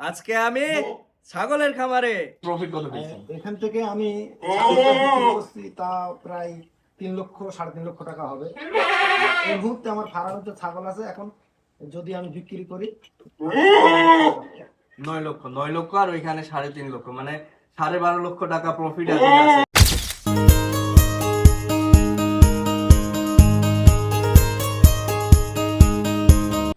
আজকে আমি ছাগলের খামারে প্রফিট কত পেয়েছেন? এখান থেকে আমি ছাগলটা বিক্রি করছি তা প্রায় 3 লক্ষ 3.5 লক্ষ টাকা হবে। এই মুহূর্তে আমার ফার্মে তো ছাগল আছে, এখন যদি আমি বিক্রি করি 9 লক্ষ আর ওইখানে 3.5 লক্ষ, মানে 12.5 লক্ষ টাকা প্রফিট আছে।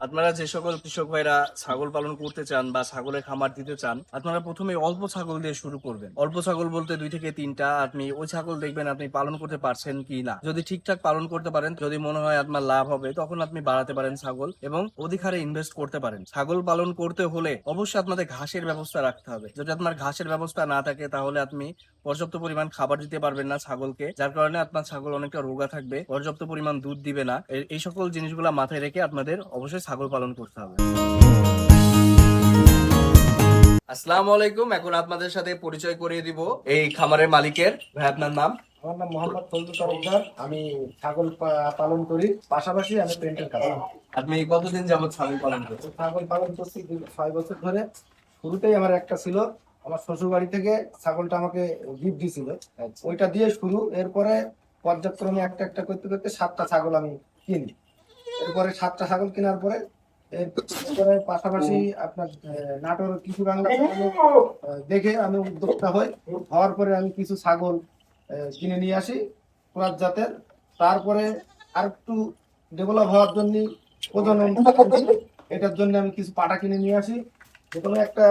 আপনারা যে সকল কৃষক ভাইরা ছাগল পালন করতে চান বা ছাগলের খামার দিতে চান, আপনারা প্রথমে অল্প ছাগল দিয়ে শুরু করবেন। অল্প ছাগল বলতে 2 থেকে 3টা। আপনি ওই ছাগল দেখবেন আপনি পালন করতে পারছেন কি না। যদি ঠিকঠাক পালন করতে পারেন, যদি মনে হয় আপনার লাভ হবে, তখন আপনি বাড়াতে পারেন ছাগল এবং অধিক হারে ইনভেস্ট করতে পারেন। ছাগল পালন করতে হলে অবশ্যই আপনাদের ঘাসের ব্যবস্থা রাখতে হবে। যদি আপনার ঘাসের ব্যবস্থা না থাকে, তাহলে আপনি পর্যাপ্ত পরিমাণ খাবার দিতে পারবেন না ছাগলকে, যার কারণে আপনার ছাগল অনেকটা রোগা থাকবে, পর্যাপ্ত পরিমাণ দুধ দিবে না। এই সকল জিনিসগুলো মাথায় রেখে আপনাদের অবশ্যই ছাগল পালন করতে হবে। আসসালামু আলাইকুম। এখন আপনাদের সাথে পরিচয় করিয়ে দিব এই খামারের মালিকের। ভাই, আপনার নাম? আমার নাম মোহাম্মদ ফজলুল তালুকদার। আমি ছাগল পালন করি, পাশাপাশি আমি পেন্টের কাজ করি। আপনি কতদিন যাবত ছাগল পালন করছেন? ছাগল পালন করছি 6 বছর ধরে। শুরুতেই আমার একটা ছিল, আমার শ্বশুর বাড়ি থেকে ছাগলটা আমাকে গিফট দিয়েছিল, ওইটা দিয়ে শুরু। এরপরে পর্যায়ক্রমে একটা একটা করতে করতে 7টা ছাগল আমি কিনি। এরপরে 7টা ছাগল কেনার পরে এরপরে পাশাপাশি আপনার নাটোর কিছু বাংলা দেখে আমি উদ্যোক্তা হওয়ার পরে আমি কিছু ছাগল কিনে নিয়ে আসি ক্রস জাতের। তারপরে আর একটু ডেভেলপ হওয়ার জন্য প্রজনন, এটার জন্য আমি কিছু পাটা কিনে নিয়ে আসি। যেকোনো একটা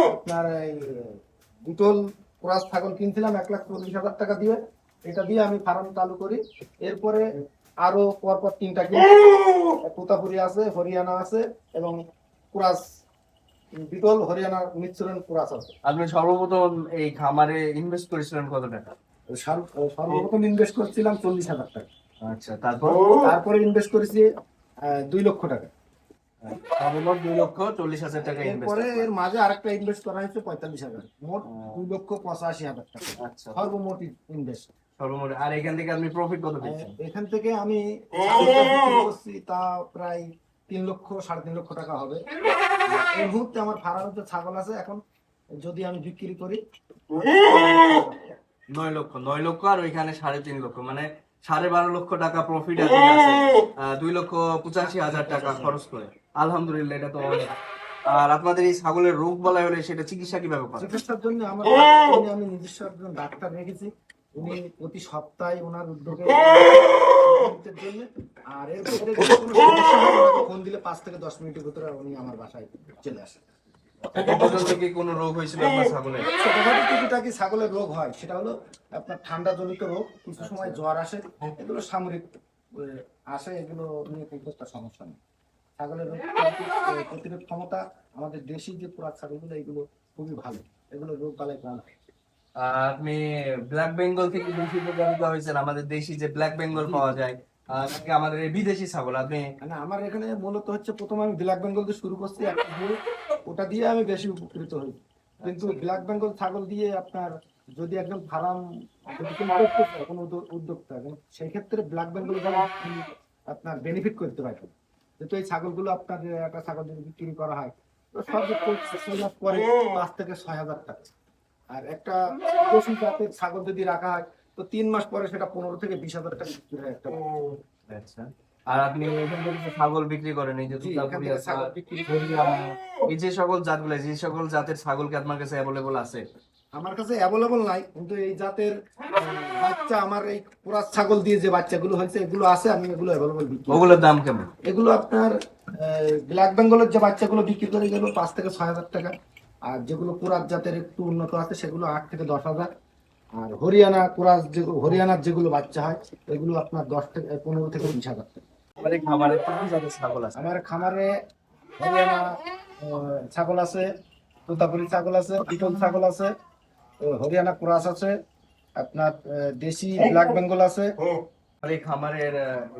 আপনার দুটোল ক্রস ছাগল কিনছিলাম 1,40,000 টাকা দিয়ে। এটা দিয়ে আমি ফার্ম চালু করি। এরপরে আরো পরপর 3টা কিনে, তোতাপুরি আছে, হরিয়ানা আছে এবং ক্রস বিটল হরিয়ানার মিশ্রণ ক্রস আছে। আপনি সর্বপ্রথম এই খামারে ইনভেস্ট করেছিলেন কত টাকা? সর্বপ্রথম ইনভেস্ট করছিলাম 40,000 টাকা। আচ্ছা, তারপরে ইনভেস্ট করেছি 2 লক্ষ টাকা। সর্বমোট 2,40,000 টাকা ইনভেস্ট। এরপরে এর মাঝে আরেকটা ইনভেস্ট করা হয়েছে 45,000, মোট 2,85,000 টাকা। আচ্ছা, সর্বমোট ইনভেস্ট। সর্বমোট। আর এখান থেকে আপনি প্রফিট কত পেয়েছেন? এখান থেকে আমি ছাগলটা বিক্রি করছি তা প্রায় 3 লক্ষ 3.5 লক্ষ টাকা হবে। এই মুহূর্তে আমার ফার্মে তো ছাগল আছে, এখন যদি আমি বিক্রি করি 9 লক্ষ আর ওইখানে 3.5 লক্ষ, মানে 12.5 লক্ষ টাকা প্রফিট আছে। 2,85,000 টাকা খরচ করে। আলহামদুলিল্লাহ, এটা তো অনেক। আর আপনাদের এই ছাগলের রোগ বলা হলে সেটা চিকিৎসা কিভাবে করেন? চিকিৎসার জন্য আমি নিজস্ব একজন ডাক্তার রেখেছি। উনি প্রতি সপ্তাহে ওনার উদ্যোগে জন্য, আর এর ভিতরে যদি কোনো সমস্যা হয় ওনাকে ফোন দিলে 5 থেকে 10 মিনিটের ভিতরে উনি আমার বাসায় চলে আসে। এখন পর্যন্ত কি কোনো রোগ হয়েছিল আপনার ছাগলের? ছোটখাটো টুকিটাকি ছাগলের রোগ হয়, সেটা হলো আপনার ঠান্ডা জনিত রোগ, কিছু সময় জ্বর আসে, এগুলো সাময়িক আসে, এগুলো নিয়ে কিন্তু একটা সমস্যা নেই। ছাগলের রোগ প্রতিরোধ ক্ষমতা আমাদের দেশি যে পুরা ছাগলগুলো, এগুলো খুবই ভালো, এগুলো রোগ বালাই কম হয়। আপনি ব্ল্যাক বেঙ্গল থেকে বেশি প্রভাবিত হয়েছেন? আমাদের দেশি যে ব্ল্যাক বেঙ্গল পাওয়া যায়, নাকি আমাদের এই বিদেশি ছাগল? আপনি মানে আমার এখানে মূলত হচ্ছে প্রথমে আমি ব্ল্যাক বেঙ্গল দিয়ে শুরু করছি, একটা গরু, ওটা দিয়ে আমি বেশি উপকৃত হই। কিন্তু ব্ল্যাক বেঙ্গল ছাগল দিয়ে আপনার যদি একজন ফার্ম কোনো উদ্যোক্তা, সেই ক্ষেত্রে ব্ল্যাক বেঙ্গল আপনার বেনিফিট করতে পারে। যেহেতু এই ছাগলগুলো আপনার একটা ছাগল যদি বিক্রি করা হয় তো সর্বোচ্চ 6 মাস পরে 5 থেকে 6,000 টাকা। আর একটা দেশি জাতের ছাগল যদি রাখা হয় তো 3 মাস পরে সেটা 15 থেকে 20,000 টাকা বিক্রি হয় একটা। আচ্ছা। আর আপনি এখান থেকে যে ছাগল বিক্রি করেন, এই যে জি, এখান তোতাপুরি থেকে আছে, ছাগল বিক্রি করি। হরিয়ানা, এই যে সকল জাতগুলো, যে সকল জাতের ছাগল কি আপনার কাছে অ্যাভেলেবল আছে? আমার কাছে অ্যাভেলেবল নাই, কিন্তু এই জাতের বাচ্চা, আমার এই পুরা ছাগল দিয়ে যে বাচ্চাগুলো হয়েছে এগুলো আছে, আমি এগুলো অ্যাভেলেবল বিক্রি করি। ওগুলোর দাম কেমন? এগুলো আপনার ব্ল্যাক বেঙ্গলের যে বাচ্চাগুলো বিক্রি করে গেল 5 থেকে 6,000 টাকা। আর যেগুলো কুরাত জাতের একটু উন্নত আছে সেগুলো 8 থেকে 10,000। আর হরিয়ানা কুরাস, যেগুলো হরিয়ানার যেগুলো বাচ্চা হয় এগুলো আপনার 10 থেকে 15 থেকে 20,000 টাকা। আমার এই খামারে কোন জাতের ছাগল আছে? আমার খামারে হরিয়ানা ছাগল আছে, তোতাপুরি ছাগল আছে, বিটল ছাগল আছে, হরিয়ানা ক্রস আছে, আপনার দেশি ব্ল্যাক বেঙ্গল আছে। আর এই খামারের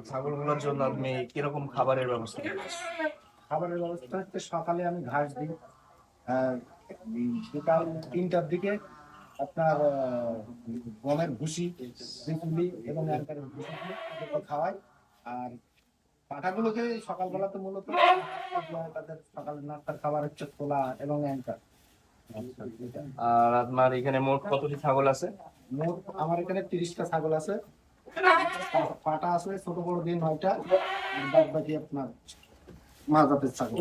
ছাগলগুলোর জন্য আপনি কিরকম খাবারের ব্যবস্থা করেন? খাবারের ব্যবস্থা হচ্ছে সকালে আমি ঘাস দিই, আর বিকাল 3টার দিকে আপনার গমের ভুসি, বিচুলি এবং অ্যাঙ্কারের ভুসি দিয়ে ওদেরকে খাওয়াই। আর পাঠাগুলোকে সকালবেলাতে মূলত তাদের সকালের নাস্তার খাবার হচ্ছে ছোলা এবং অ্যাঙ্কার। আর আপনার এখানে মোট কতটি ছাগল আছে? মোট আমার এখানে 30টা ছাগল আছে, পাটা আছে ছোট বড় দিন 9টা, আর বাদ বাকি আপনার মাঝাতের ছাগল।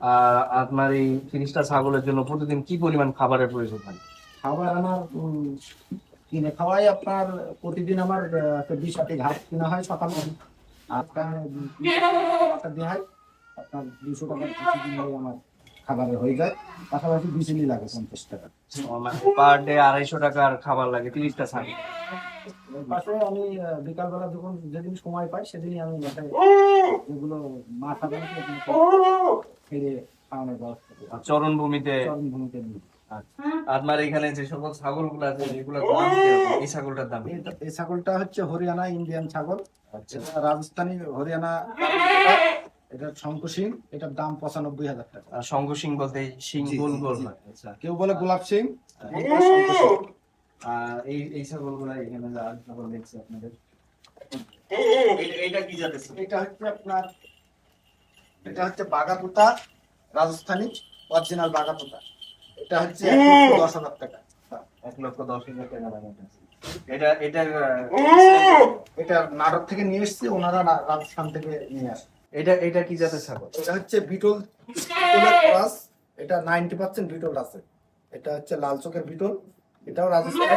আর আপনার এই 30টা ছাগলের জন্য প্রতিদিন কি পরিমাণ খাবারের প্রয়োজন হয়? খাবার আমার কিনে খাওয়াই আপনার প্রতিদিন আমার 20 ঘাস কিনা হয় সকালে, আর দেওয়া হয় আপনার 200 টাকা প্রতিদিন আমার খাবারে হয়ে যায়। পাশাপাশি বিচেলি লাগে 50 টাকা। পার ডে 250 টাকার খাবার লাগে 30টা ছাগল। এর পাশে আমি বিকালবেলা যখন যেদিন সময় পাই সেদিনই আমি মাথায় যেগুলো মাথা ফেলে খাওয়ানোর ব্যবস্থা করি। চরণ ভূমিতে। চরণভূমিতে নিই। আপনার এখানে যে সকল ছাগলগুলো আছে এগুলোর দাম কিরকম? এই ছাগলটার দাম কি? এই ছাগলটা হচ্ছে হরিয়ানা ইন্ডিয়ান ছাগল, আচ্ছা। এটা রাজস্থানী হরিয়ানা, এটা শঙ্কু সিং, এটার দাম 95,000 টাকা। আর শঙ্খ সিং বলতে এই শিং জি, গোল জি, গোল জি। হয়। আচ্ছা। কেউ বলে গোলাপ সিং, এটা শঙ্কু সিং। আর এই ছাগলগুলো এখানে যা ছাগল দেখছি আপনাদের, এটা কি জাতের ছাগল? এটা হচ্ছে আপনার, এটা হচ্ছে বাগাপুতা রাজস্থানী অরিজিনাল বাগাপুতা। এটা হচ্ছে 1,10,000 টাকা। 1,10,000 টাকা দাম এটা। এটা এটা এটা নাটক থেকে নিয়ে এসেছি, ওনারা রাজস্থান থেকে নিয়ে আসে। এটা এটা কি জাতের ছাগল? এটা হচ্ছে বিটলের ক্রস, এটা 90% বিটল আছে। এটা হচ্ছে লাল চোখের বিটল, এটাও রাজস্থান,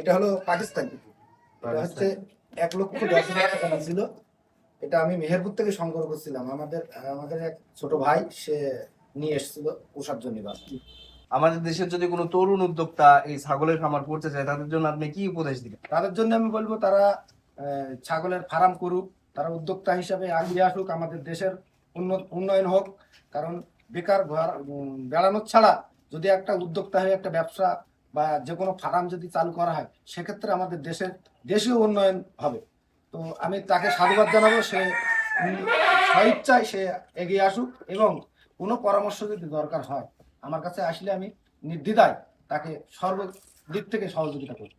এটা হলো পাকিস্তান বিটল। এটা হচ্ছে 1,10,000 টাকা ছিল। এটা আমি মেহেরপুর থেকে সংগ্রহ করছিলাম, আমাদের এক ছোট ভাই সে নিয়ে এসেছিল পোষার জন্য। আমাদের দেশের যদি কোনো তরুণ উদ্যোক্তা এই ছাগলের খামার করতে চায় তাদের জন্য আপনি কি উপদেশ দিবেন? তাদের জন্য আমি বলবো তারা ছাগলের ফার্ম করুক, তারা উদ্যোক্তা হিসাবে এগিয়ে আসুক, আমাদের দেশের উন্নয়ন হোক। কারণ বেকার বেড়ানোর ছাড়া যদি একটা উদ্যোক্তা হয়ে একটা ব্যবসা বা যে কোনো ফার্ম যদি চালু করা হয়, সেক্ষেত্রে আমাদের দেশীয় উন্নয়ন হবে। তো আমি তাকে সাধুবাদ জানাবো, সে স্বইচ্ছায় সে এগিয়ে আসুক, এবং কোনো পরামর্শ যদি দরকার হয় আমার কাছে আসলে আমি নির্দ্বিধায় তাকে সর্বদিক থেকে সহযোগিতা করব।